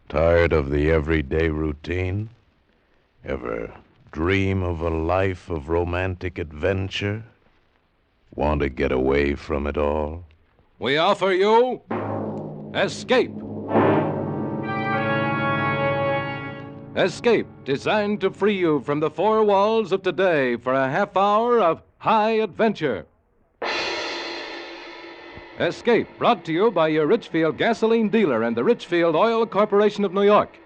Tired of the everyday routine? Ever dream of a life of romantic adventure? Want to get away from it all? We offer you Escape. Escape, designed to free you from the four walls of today for a half hour of high adventure. Escape, brought to you by your Richfield gasoline dealer and the Richfield Oil Corporation of New York.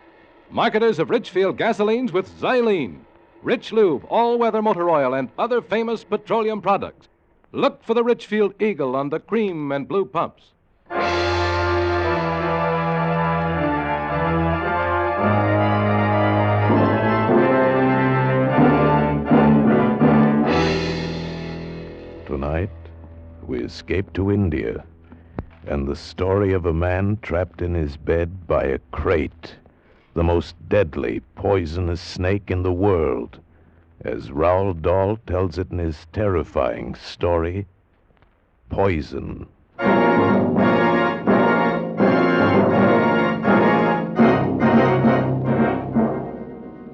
Marketers of Richfield gasolines with xylene, Rich Lube, all-weather motor oil, and other famous petroleum products. Look for the Richfield Eagle on the cream and blue pumps. Tonight, we escape to India, and the story of a man trapped in his bed by a crate, the most deadly, poisonous snake in the world, as Roald Dahl tells it in his terrifying story, Poison.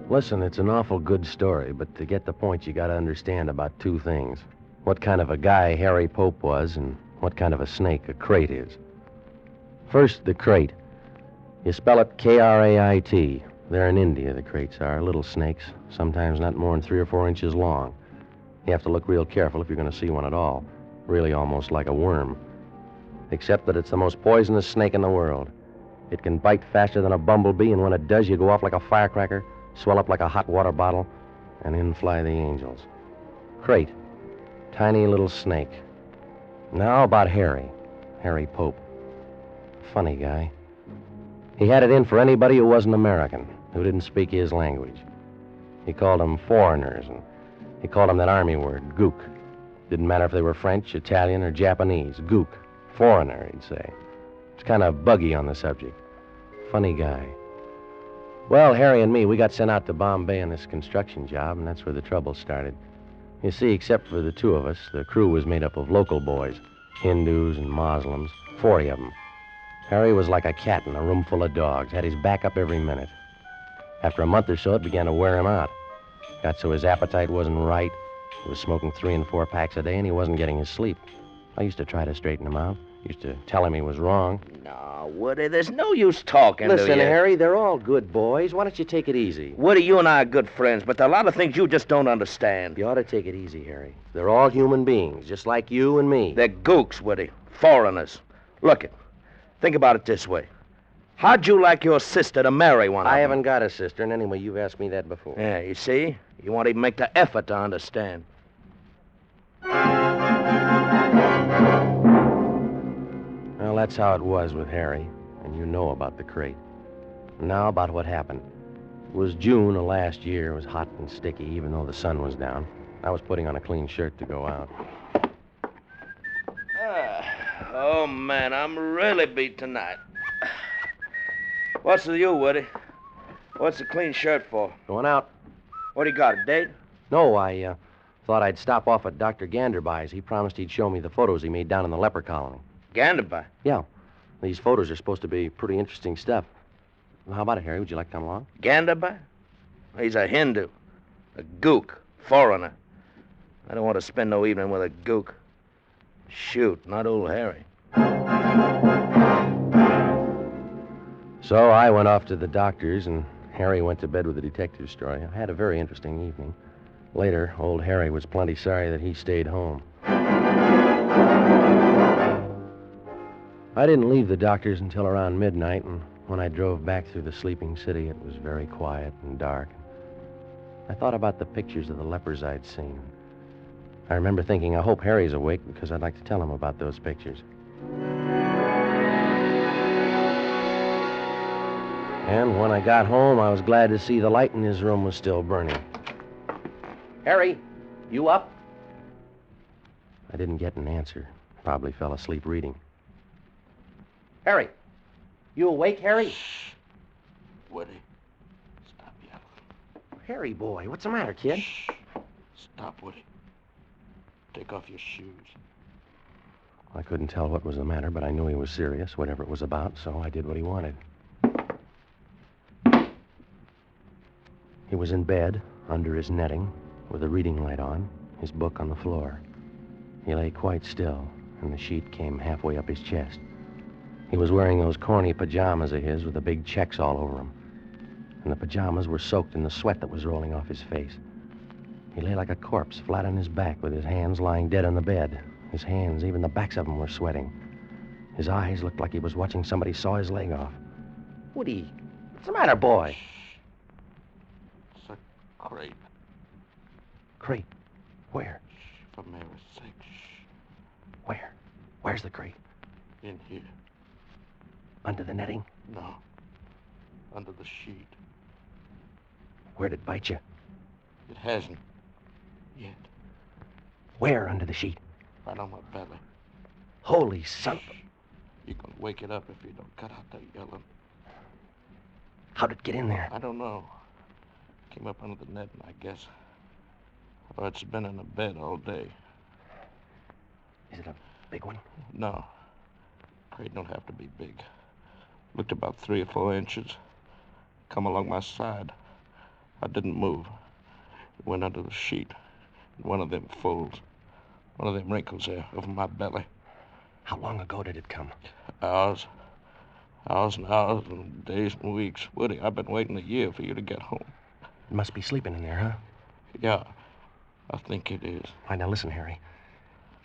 Listen, it's an awful good story, but to get the point, you got to understand about two things. What kind of a guy Harry Pope was and what kind of a snake a crate is. First, the crate. You spell it K-R-A-I-T. They're in India, the crates are. Little snakes, sometimes not more than 3 or 4 inches long. You have to look real careful if you're going to see one at all. Really almost like a worm. Except that it's the most poisonous snake in the world. It can bite faster than a bumblebee, and when it does, you go off like a firecracker, swell up like a hot water bottle, and in fly the angels. Crate. Tiny little snake. Now about Harry Pope. Funny guy. He had it in for anybody who wasn't American, who didn't speak his language. He called them foreigners, and he called them that army word, gook. Didn't matter if they were French, Italian, or Japanese. Gook. Foreigner, he'd say. It's kind of buggy on the subject. Funny guy. Well, Harry and me, we got sent out to Bombay on this construction job, and that's where the trouble started. You see, except for the two of us, the crew was made up of local boys, Hindus and Muslims, 40 of them. Harry was like a cat in a room full of dogs, had his back up every minute. After a month or so, it began to wear him out. Got so his appetite wasn't right. He was smoking 3 and 4 packs a day, and he wasn't getting his sleep. I used to try to straighten him out. Used to tell him he was wrong. No, Woody, there's no use talking to you. Listen, Harry, they're all good boys. Why don't you take it easy? Woody, you and I are good friends, but there are a lot of things you just don't understand. You ought to take it easy, Harry. They're all human beings, just like you and me. They're gooks, Woody. Foreigners. Look, think about it this way. How'd you like your sister to marry one of them? I haven't got a sister, and anyway, you've asked me that before. Yeah, you see? You won't even make the effort to understand. Well, that's how it was with Harry, and you know about the crate. Now about what happened. It was June of last year. It was hot and sticky, even though the sun was down. I was putting on a clean shirt to go out. Oh, man, I'm really beat tonight. What's with you, Woody? What's the clean shirt for? Going out? What do you got, a date? No, I thought I'd stop off at Dr. Ganderby's. He promised he'd show me the photos he made down in the leper colony. Ganderby? Yeah. These photos are supposed to be pretty interesting stuff. Well, how about it, Harry? Would you like to come along? Ganderby? He's a Hindu. A gook. Foreigner. I don't want to spend no evening with a gook. Shoot, not old Harry. So I went off to the doctor's, and Harry went to bed with the detective story. I had a very interesting evening. Later, old Harry was plenty sorry that he stayed home. I didn't leave the doctor's until around midnight, and when I drove back through the sleeping city, it was very quiet and dark. I thought about the pictures of the lepers I'd seen. I remember thinking, I hope Harry's awake, because I'd like to tell him about those pictures. And when I got home, I was glad to see the light in his room was still burning. Harry, you up? I didn't get an answer. Probably fell asleep reading. Harry, you awake, Harry? Shh. Woody, stop yelling. Harry, boy, what's the matter, kid? Shh. Stop, Woody. Take off your shoes. I couldn't tell what was the matter, but I knew he was serious, whatever it was about, so I did what he wanted. He was in bed, under his netting, with a reading light on, his book on the floor. He lay quite still, and the sheet came halfway up his chest. He was wearing those corny pajamas of his with the big checks all over them. And the pajamas were soaked in the sweat that was rolling off his face. He lay like a corpse, flat on his back, with his hands lying dead on the bed. His hands, even the backs of them, were sweating. His eyes looked like he was watching somebody saw his leg off. Woody, what's the matter, boy? It's a crate. Crate? Where? For Mary's sake. Where? Where's the crate? In here. Under the netting? No. Under the sheet. Where'd it bite you? It hasn't. Yet. Where under the sheet? Right on my belly. Holy son of a... You can wake it up if you don't cut out that yelling. How'd it get in there? I don't know. Came up under the net, I guess. Oh, it's been in the bed all day. Is it a big one? No. Crate don't have to be big. Looked about 3 or 4 inches. Come along my side. I didn't move. It went under the sheet. In one of them folds. One of them wrinkles there over my belly. How long ago did it come? Hours. Hours and hours and days and weeks. Woody, I've been waiting a year for you to get home. It must be sleeping in there, huh? Yeah, I think it is. All right, now listen, Harry.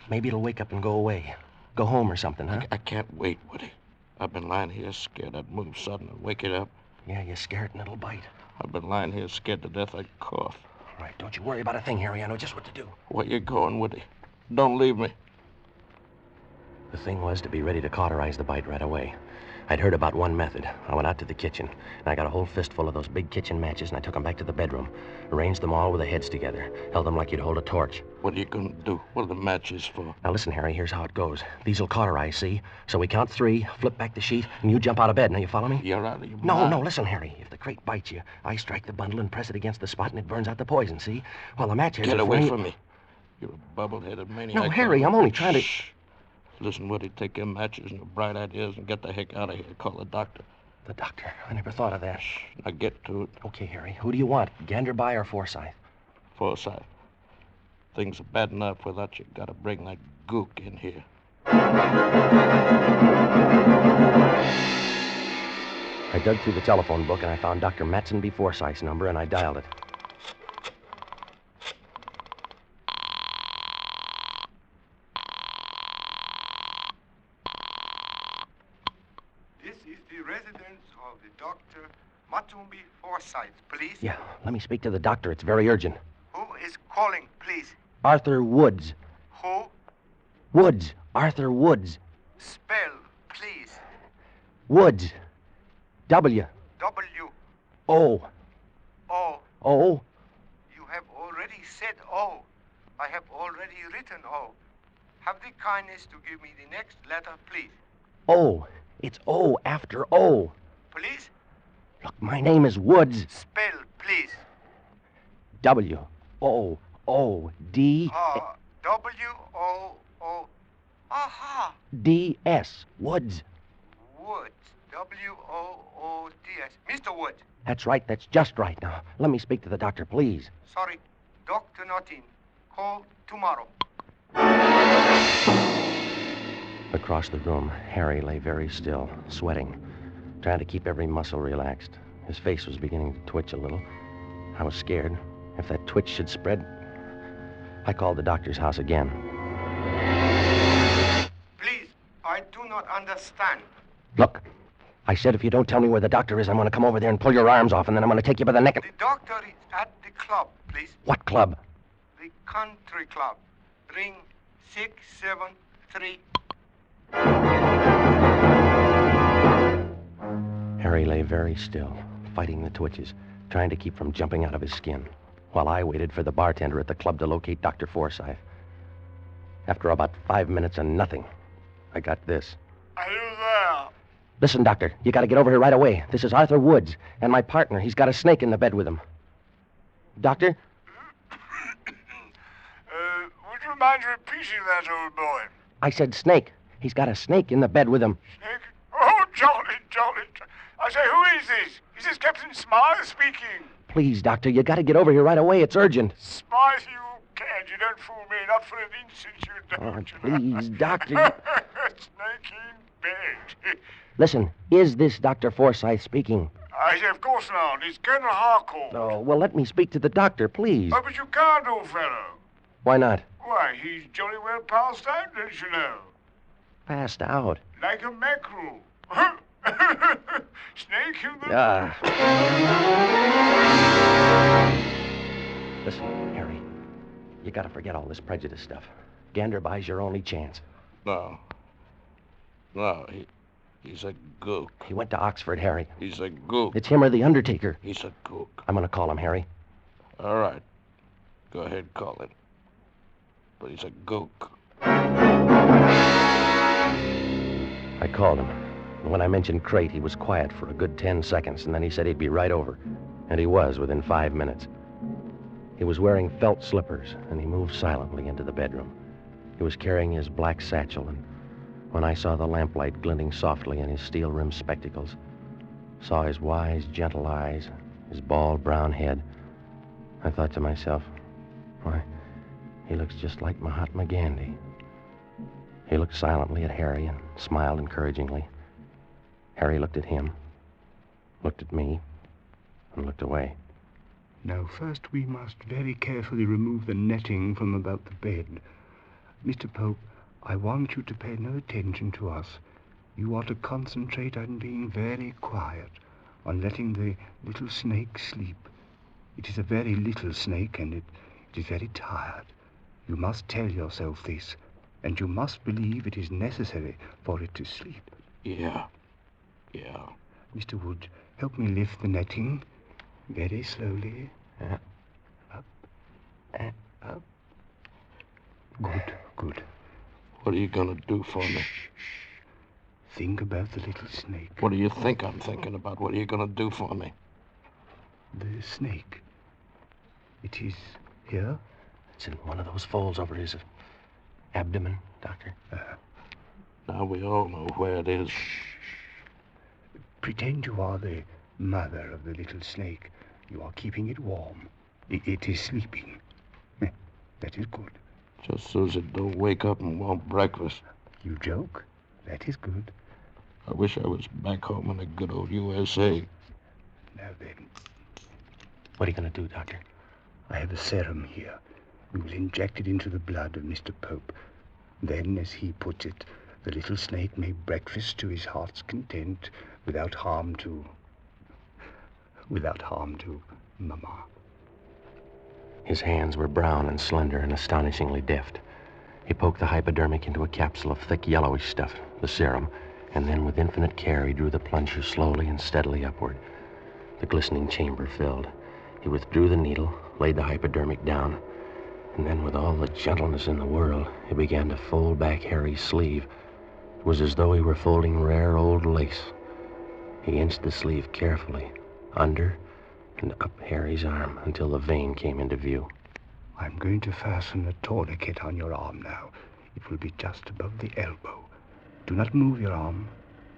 Maybe it'll wake up and go away. Go home or something, huh? I can't wait, Woody. I've been lying here scared I'd move sudden and wake it up. Yeah, you're scared and it'll bite. I've been lying here scared to death I'd cough. All right, don't you worry about a thing, Harry. I know just what to do. Where you going, Woody? Don't leave me. The thing was to be ready to cauterize the bite right away. I'd heard about one method. I went out to the kitchen, and I got a whole fistful of those big kitchen matches, and I took them back to the bedroom. Arranged them all with the heads together. Held them like you'd hold a torch. What are you gonna do? What are the matches for? Now listen, Harry, here's how it goes. These'll cauterize, see? So we count 3, flip back the sheet, and you jump out of bed. Now you follow me? You're out of your No, mind. no, listen, Harry. If the crate bites you, I strike the bundle and press it against the spot, and it burns out the poison, see? While the matches Get are away flaming- from me. You're a bubble-headed maniac. No, Harry, I'm only trying to... Shh. Listen, Woody, take your matches and your bright ideas and get the heck out of here. Call the doctor. The doctor. I never thought of that. Shh. Now get to it. Okay, Harry. Who do you want? Ganderby or Forsyth? Forsyth. Things are bad enough without you. Gotta bring that gook in here. I dug through the telephone book and I found Dr. Matson B. Forsyth's number and I dialed it. This is the residence of the Dr. Matumbi Forsyth, please. Yeah, let me speak to the doctor. It's very urgent. Who is calling, please? Arthur Woods. Who? Woods. Arthur Woods. Spell, please. Woods. W. W. O. O. O. You have already said O. I have already written O. Have the kindness to give me the next letter, please. O. It's O after O. Please? Look, my name is Woods. Spell, please. W. O. O. D. W-O-O. Aha! D. S. Woods. Woods. W-O-O-D-S. Mr. Woods. That's right. That's just right. Now, let me speak to the doctor, please. Sorry. Doctor not in. Call tomorrow. Across the room, Harry lay very still, sweating, trying to keep every muscle relaxed. His face was beginning to twitch a little. I was scared. If that twitch should spread... I called the doctor's house again. Please, I do not understand. Look, I said if you don't tell me where the doctor is, I'm going to come over there and pull your arms off, and then I'm going to take you by the neck and... The doctor is at the club, please. What club? The country club. Ring 673. Harry lay very still, fighting the twitches, trying to keep from jumping out of his skin, while I waited for the bartender at the club to locate Dr. Forsyth. After about 5 minutes and nothing, I got this. Are you there? Listen, Doctor, you got to get over here right away. This is Arthur Woods, and my partner. He's got a snake in the bed with him. Doctor? Would you mind repeating that, old boy? I said snake. He's got a snake in the bed with him. Snake? Oh, jolly, jolly. I say, who is this? Is this Captain Smile speaking? Please, Doctor, you got to get over here right away. It's urgent. Smart you can. You don't fool me. Not for an instant, you don't. Please, Doctor. Snake in bed. Listen, is this Dr. Forsyth speaking? I say, of course not. It's Colonel Harcourt. Oh, well, let me speak to the doctor, please. Oh, but you can't, old fellow. Why not? Why, he's jolly well passed out, don't you know? Passed out. Like a mackerel. Snake in the... Listen, Harry, you got to forget all this prejudice stuff. Ganderby's your only chance. No, he's a gook. He went to Oxford, Harry. He's a gook. It's him or the Undertaker. He's a gook. I'm going to call him, Harry. All right. Go ahead, call him. But he's a gook. I called him. And when I mentioned crate, he was quiet for a good 10 seconds, and then he said he'd be right over. And he was within 5 minutes. He was wearing felt slippers, and he moved silently into the bedroom. He was carrying his black satchel, and when I saw the lamplight glinting softly in his steel-rimmed spectacles, saw his wise, gentle eyes, his bald brown head, I thought to myself, why, he looks just like Mahatma Gandhi. He looked silently at Harry and smiled encouragingly. Harry looked at him, looked at me, and looked away. Now, first we must very carefully remove the netting from about the bed. Mr. Pope, I want you to pay no attention to us. You are to concentrate on being very quiet, on letting the little snake sleep. It is a very little snake, and it is very tired. You must tell yourself this, and you must believe it is necessary for it to sleep. Yeah. Mr. Wood, help me lift the netting very slowly. Up and up. Good. What are you gonna do for me? Shh. Think about the little snake. What do you think I'm thinking about? What are you gonna do for me? The snake. It is here? It's in one of those folds over his abdomen, Doctor. Now we all know where it is. Pretend you are the mother of the little snake. You are keeping it warm. It is sleeping. That is good. Just so as it don't wake up and want breakfast. You joke? That is good. I wish I was back home in the good old USA. Now then. What are you going to do, Doctor? I have a serum here. We will inject it into the blood of Mr. Pope. Then, as he puts it, the little snake may breakfast to his heart's content without harm to Mama. His hands were brown and slender and astonishingly deft. He poked the hypodermic into a capsule of thick yellowish stuff, the serum, and then with infinite care he drew the plunger slowly and steadily upward. The glistening chamber filled. He withdrew the needle, laid the hypodermic down, and then with all the gentleness in the world, he began to fold back Harry's sleeve. It was as though he were folding rare old lace. He inched the sleeve carefully, under and up Harry's arm until the vein came into view. I'm going to fasten a tourniquet on your arm now. It will be just above the elbow. Do not move your arm.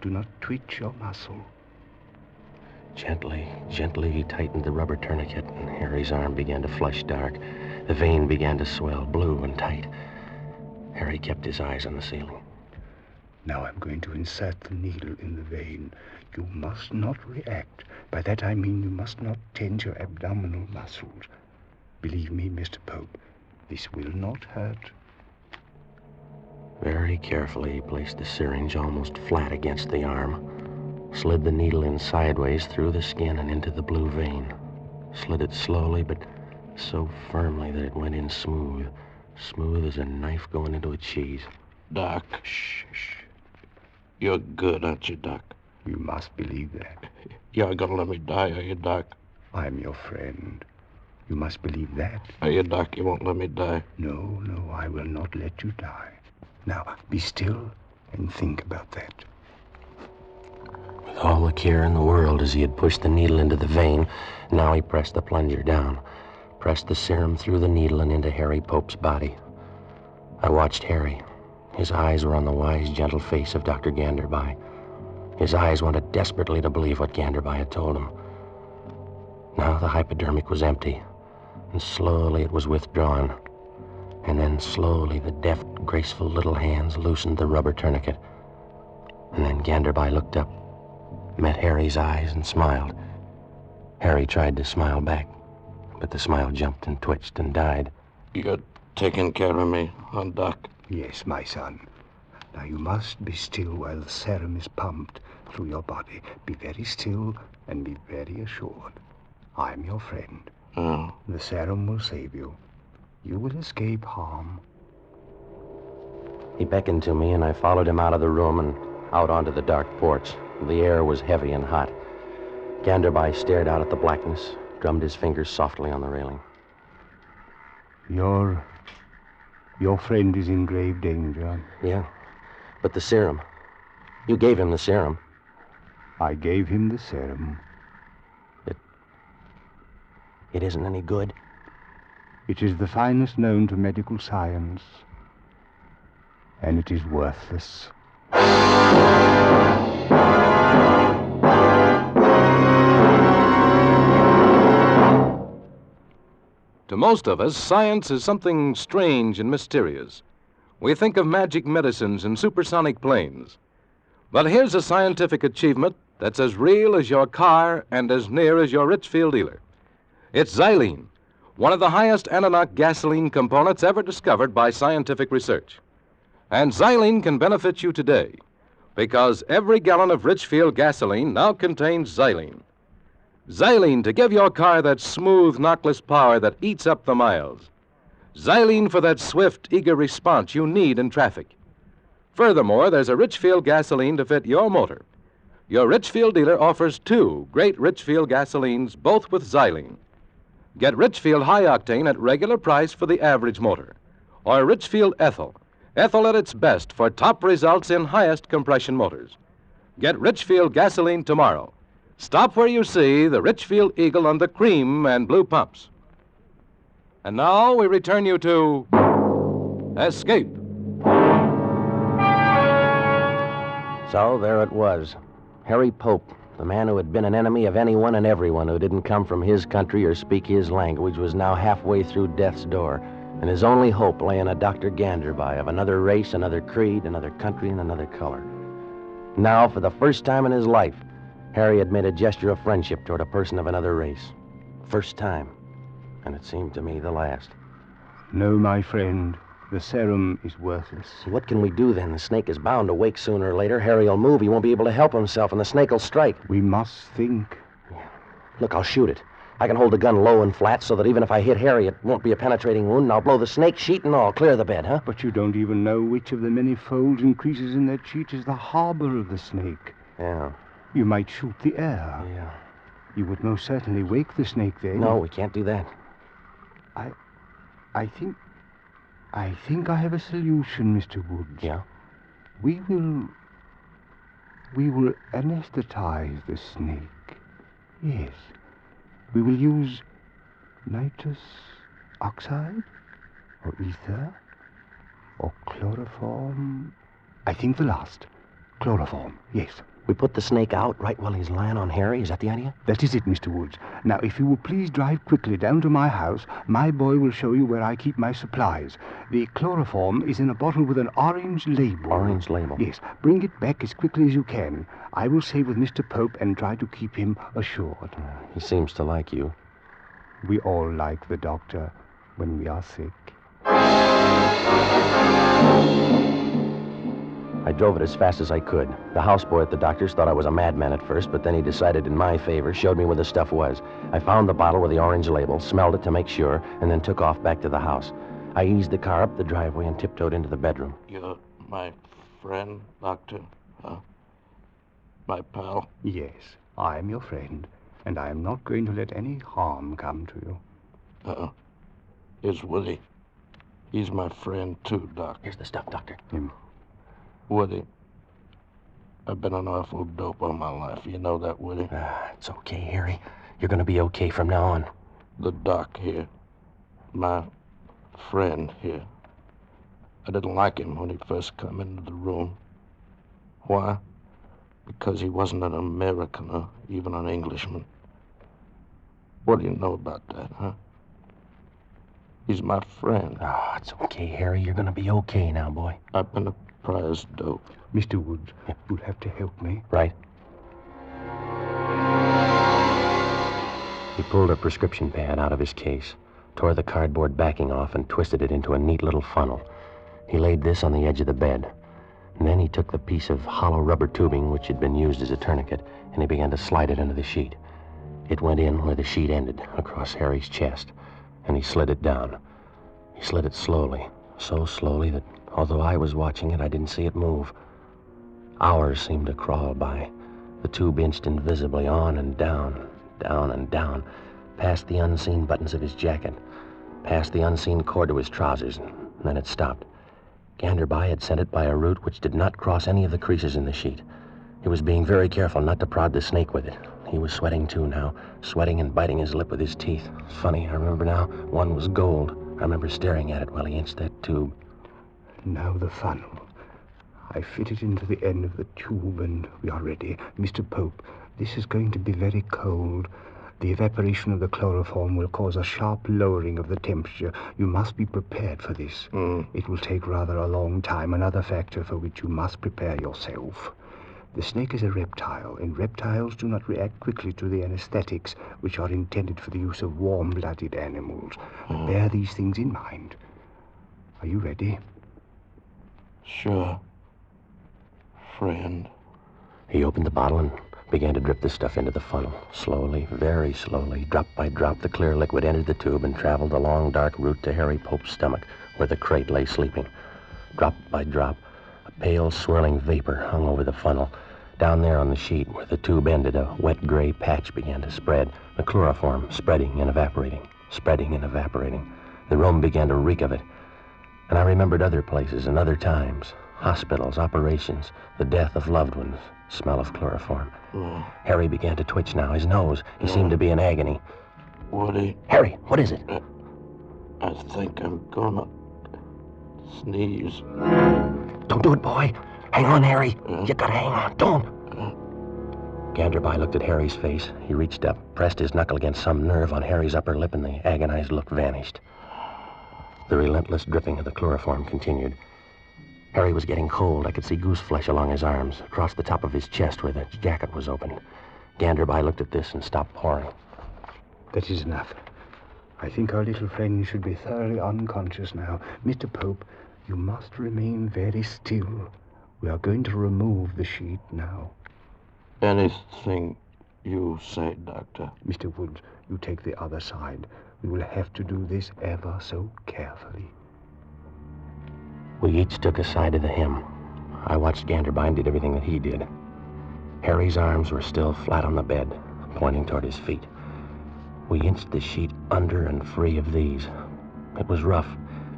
Do not twitch your muscle. Gently he tightened the rubber tourniquet, and Harry's arm began to flush dark. The vein began to swell, blue and tight. Harry kept his eyes on the ceiling. Now I'm going to insert the needle in the vein. You must not react. By that I mean you must not tense your abdominal muscles. Believe me, Mr. Pope, this will not hurt. Very carefully he placed the syringe almost flat against the arm, slid the needle in sideways through the skin and into the blue vein, slid it slowly but so firmly that it went in smooth as a knife going into a cheese. Doc. Shh. You're good, aren't you, Doc? You must believe that. You aren't gonna let me die, are you, Doc? I'm your friend. You must believe that. Are you, Doc? You won't let me die? No, I will not let you die. Now, be still and think about that. With all the care in the world as he had pushed the needle into the vein, now he pressed the plunger down, pressed the serum through the needle and into Harry Pope's body. I watched Harry. His eyes were on the wise, gentle face of Dr. Ganderby. His eyes wanted desperately to believe what Ganderby had told him. Now the hypodermic was empty, and slowly it was withdrawn. And then slowly the deft, graceful little hands loosened the rubber tourniquet. And then Ganderby looked up, met Harry's eyes, and smiled. Harry tried to smile back, but the smile jumped and twitched and died. You're taking care of me, huh, Doc? Yes, my son. Now you must be still while the serum is pumped through your body. Be very still and be very assured. I'm your friend. Oh. The serum will save you. You will escape harm. He beckoned to me, and I followed him out of the room and out onto the dark porch. The air was heavy and hot. Ganderby stared out at the blackness, drummed his fingers softly on the railing. Your friend is in grave danger. Yeah, but the serum. You gave him the serum. I gave him the serum. It isn't any good. It is the finest known to medical science, and it is worthless. To most of us, science is something strange and mysterious. We think of magic medicines and supersonic planes. But here's a scientific achievement that's as real as your car and as near as your Richfield dealer. It's xylene, one of the highest analogue gasoline components ever discovered by scientific research. And xylene can benefit you today, because every gallon of Richfield gasoline now contains xylene. Xylene to give your car that smooth, knockless power that eats up the miles. Xylene for that swift, eager response you need in traffic. Furthermore, there's a Richfield gasoline to fit your motor. Your Richfield dealer offers 2 great Richfield gasolines, both with xylene. Get Richfield High Octane at regular price for the average motor. Or Richfield Ethyl. Ethyl at its best for top results in highest compression motors. Get Richfield gasoline tomorrow. Stop where you see the Richfield Eagle on the cream and blue pumps. And now we return you to Escape. So there it was. Harry Pope, the man who had been an enemy of anyone and everyone who didn't come from his country or speak his language, was now halfway through death's door, and his only hope lay in a Dr. Ganderby of another race, another creed, another country, and another color. Now, for the first time in his life, Harry had made a gesture of friendship toward a person of another race. First time, and it seemed to me the last. No, my friend, the serum is worthless. What can we do then? The snake is bound to wake sooner or later. Harry'll move, he won't be able to help himself, and the snake will strike. We must think. Look, I'll shoot it. I can hold the gun low and flat so that even if I hit Harry, it won't be a penetrating wound, and I'll blow the snake sheet and all, clear the bed, huh? But you don't even know which of the many folds and creases in that sheet is the harbor of the snake. Yeah. You might shoot the air. Yeah. You would most certainly wake the snake then. No, we can't do that. I think I have a solution, Mr. Woods. Yeah? We will anesthetize the snake. Yes. We will use nitrous oxide or ether or chloroform. I think the last. Chloroform, yes. We put the snake out right while he's lying on Harry? Is that the idea? That is it, Mr. Woods. Now, if you will please drive quickly down to my house, my boy will show you where I keep my supplies. The chloroform is in a bottle with an orange label. Orange label? Yes. Bring it back as quickly as you can. I will stay with Mr. Pope and try to keep him assured. He seems to like you. We all like the doctor when we are sick. I drove it as fast as I could. The houseboy at the doctor's thought I was a madman at first, but then he decided in my favor, showed me where the stuff was. I found the bottle with the orange label, smelled it to make sure, and then took off back to the house. I eased the car up the driveway and tiptoed into the bedroom. You're my friend, Doctor? My pal? Yes, I am your friend, and I am not going to let any harm come to you. Here's Woody. He's my friend, too, Doc. Here's the stuff, Doctor. Woody, I've been an awful dope all my life. You know that, Woody? It's okay, Harry. You're going to be okay from now on. The doc here, my friend here, I didn't like him when he first come into the room. Why? Because he wasn't an American or even an Englishman. What do you know about that, huh? He's my friend. Oh, it's okay, Harry. You're going to be okay now, boy. I've been a prize dope. Mr. Woods, you'll have to help me. Right. He pulled a prescription pad out of his case, tore the cardboard backing off, and twisted it into a neat little funnel. He laid this on the edge of the bed. And then he took the piece of hollow rubber tubing which had been used as a tourniquet, and he began to slide it into the sheet. It went in where the sheet ended, across Harry's chest, and he slid it down. He slid it slowly, so slowly that although I was watching it, I didn't see it move. Hours seemed to crawl by. The tube inched invisibly on and down, down and down, past the unseen buttons of his jacket, past the unseen cord to his trousers, and then it stopped. Ganderby had sent it by a route which did not cross any of the creases in the sheet. He was being very careful not to prod the snake with it. He was sweating too now, sweating and biting his lip with his teeth. It's funny, I remember now, one was gold. I remember staring at it while he inched that tube. Now the funnel. I fit it into the end of the tube and we are ready. Mr. Pope, this is going to be very cold. The evaporation of the chloroform will cause a sharp lowering of the temperature. You must be prepared for this. It will take rather a long time, another factor for which you must prepare yourself. The snake is a reptile, and reptiles do not react quickly to the anesthetics which are intended for the use of warm-blooded animals. Bear these things in mind. Are you ready? Sure. Friend. He opened the bottle and began to drip the stuff into the funnel. Slowly, very slowly, drop by drop, the clear liquid entered the tube and traveled a long, dark route to Harry Pope's stomach, where the crate lay sleeping. Drop by drop, a pale, swirling vapor hung over the funnel. Down there on the sheet, where the tube ended, a wet gray patch began to spread, the chloroform spreading and evaporating, spreading and evaporating. The room began to reek of it. And I remembered other places and other times, hospitals, operations, the death of loved ones, smell of chloroform. Harry began to twitch now, his nose. He seemed to be in agony. Woody. Harry, what is it? I think I'm gonna sneeze. Don't do it, boy. Hang on, Harry. You gotta hang on. Don't. Ganderby looked at Harry's face. He reached up, pressed his knuckle against some nerve on Harry's upper lip, and the agonized look vanished. The relentless dripping of the chloroform continued. Harry was getting cold. I could see goose flesh along his arms, across the top of his chest where the jacket was opened. Ganderby looked at this and stopped pouring. That is enough. I think our little friend should be thoroughly unconscious now. Mr. Pope, you must remain very still. We are going to remove the sheet now. Anything you say, Doctor. Mr. Woods, you take the other side. We will have to do this ever so carefully. We each took a side of the hem. I watched Ganderby and did everything that he did. Harry's arms were still flat on the bed, pointing toward his feet. We inched the sheet under and free of these. It was rough,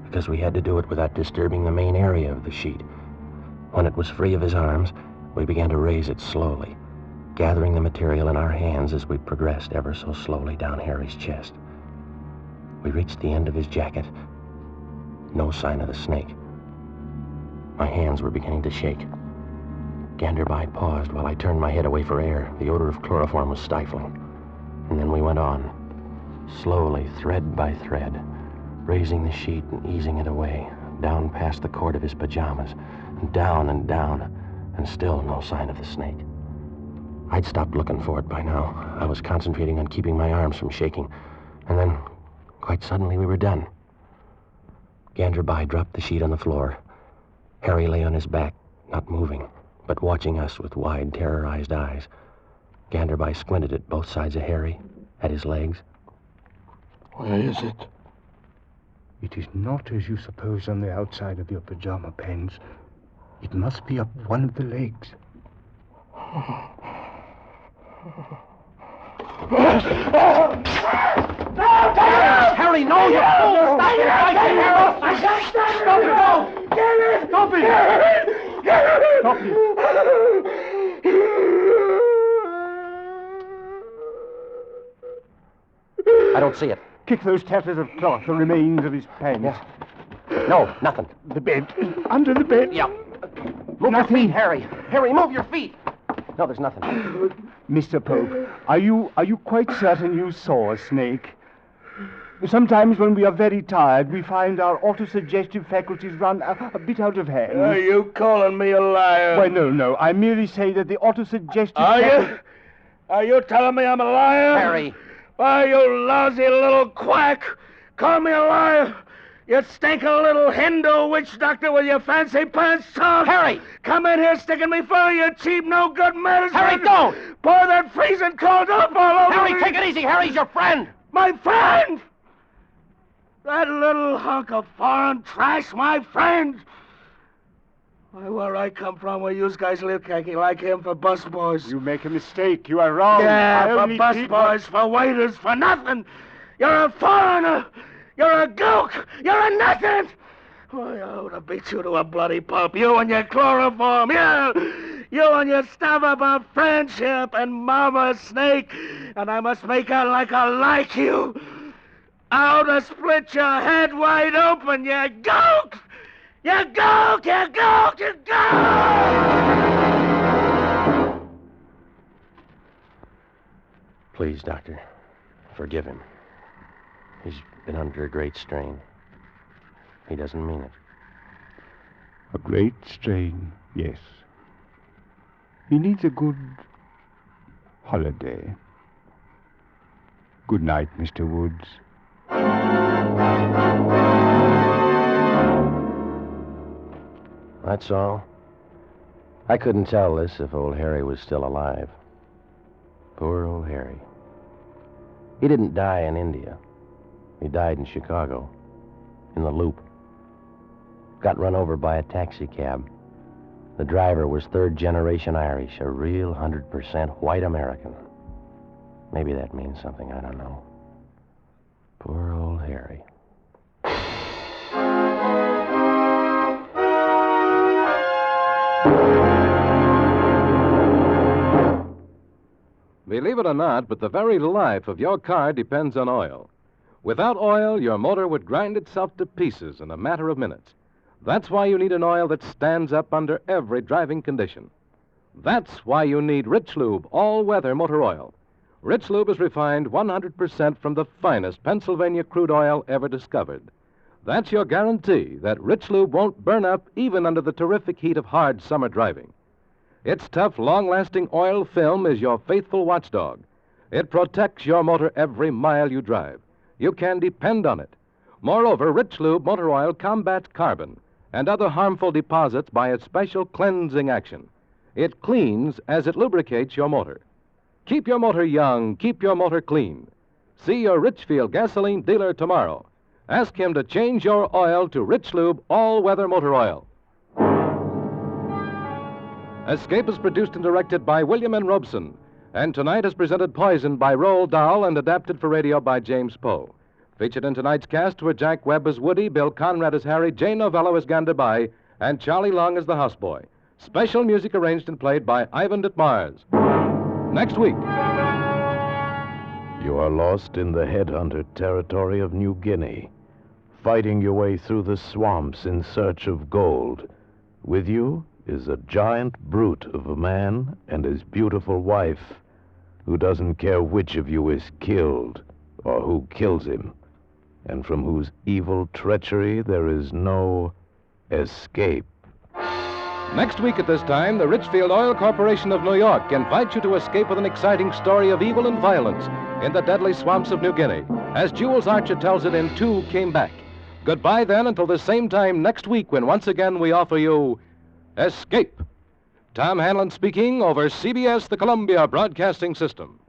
because we had to do it without disturbing the main area of the sheet. When it was free of his arms, we began to raise it slowly, gathering the material in our hands as we progressed ever so slowly down Harry's chest. We reached the end of his jacket. No sign of the snake. My hands were beginning to shake. Ganderby paused while I turned my head away for air. The odor of chloroform was stifling. And then we went on, slowly, thread by thread, raising the sheet and easing it away, down past the cord of his pajamas, and down, and still no sign of the snake. I'd stopped looking for it by now. I was concentrating on keeping my arms from shaking. And then, quite suddenly, we were done. Ganderby dropped the sheet on the floor. Harry lay on his back, not moving, but watching us with wide, terrorized eyes. Ganderby squinted at both sides of Harry, at his legs. Where is it? It is not as you suppose on the outside of your pajama pants. It must be up one of the legs. Harry, no, you fool! Stop it! I can't stand it! Stop it! Stop it! I don't see it. Kick those tatters of cloth, the remains of his pants. Yeah. No, nothing. The bed. Under the bed. Yeah. Move your feet, Harry. Harry, move your feet. No, there's nothing. Mr. Pope, Are you quite certain you saw a snake? Sometimes when we are very tired, we find our autosuggestive faculties run a bit out of hand. Are you calling me a liar? Why, no. I merely say that the autosuggestive Are faculty... you? Are you telling me I'm a liar? Harry! Why, you lousy little quack! Call me a liar! You stinking little Hindu witch doctor with your fancy pants on! Harry! Come in here sticking me full of your cheap, no-good medicine! Harry, don't! Pour that freezing cold dope all over Harry, me! take it easy. Harry's your friend. My friend! That little hunk of foreign trash, my friend! Why, where I come from, we use guys live khaki like him for busboys. You make a mistake. You are wrong. Yeah, I for only busboys, for waiters, for nothing. You're a foreigner. You're a gook. You're a nothing. Why, I ought to beat you to a bloody pulp. You and your chloroform. You and your stuff about friendship and Mama Snake. And I must make out like I like you. I ought to split your head wide open, you gook. You gook, you gook, you gook! Please, Doctor, forgive him. He's been under a great strain. He doesn't mean it. A great strain, yes. He needs a good holiday. Good night, Mr. Woods. That's all. I couldn't tell this if old Harry was still alive. Poor old Harry. He didn't die in India. He died in Chicago, in the Loop. Got run over by a taxi cab. The driver was third-generation Irish, a real 100% white American. Maybe that means something, I don't know. Poor old Harry. Believe it or not, but the very life of your car depends on oil. Without oil, your motor would grind itself to pieces in a matter of minutes. That's why you need an oil that stands up under every driving condition. That's why you need Rich Lube all-weather motor oil. Rich Lube is refined 100% from the finest Pennsylvania crude oil ever discovered. That's your guarantee that Rich Lube won't burn up even under the terrific heat of hard summer driving. Its tough, long-lasting oil film is your faithful watchdog. It protects your motor every mile you drive. You can depend on it. Moreover, Rich Lube motor oil combats carbon and other harmful deposits by its special cleansing action. It cleans as it lubricates your motor. Keep your motor young, keep your motor clean. See your Richfield gasoline dealer tomorrow. Ask him to change your oil to Rich Lube all-weather motor oil. Escape is produced and directed by William N. Robeson, and tonight is presented Poison by Roald Dahl and adapted for radio by James Poe. Featured in tonight's cast were Jack Webb as Woody, Bill Conrad as Harry, Jane Novello as Gandabai, and Charlie Long as the houseboy. Special music arranged and played by Ivan Ditmars. Next week. You are lost in the headhunter territory of New Guinea, fighting your way through the swamps in search of gold. With you is a giant brute of a man and his beautiful wife, who doesn't care which of you is killed or who kills him, and from whose evil treachery there is no escape. Next week at this time, the Richfield Oil Corporation of New York invites you to escape with an exciting story of evil and violence in the deadly swamps of New Guinea, as Jules Archer tells it in Two Came Back. Goodbye, then, until the same time next week when once again we offer you Escape. Tom Hanlon speaking over CBS, the Columbia Broadcasting System.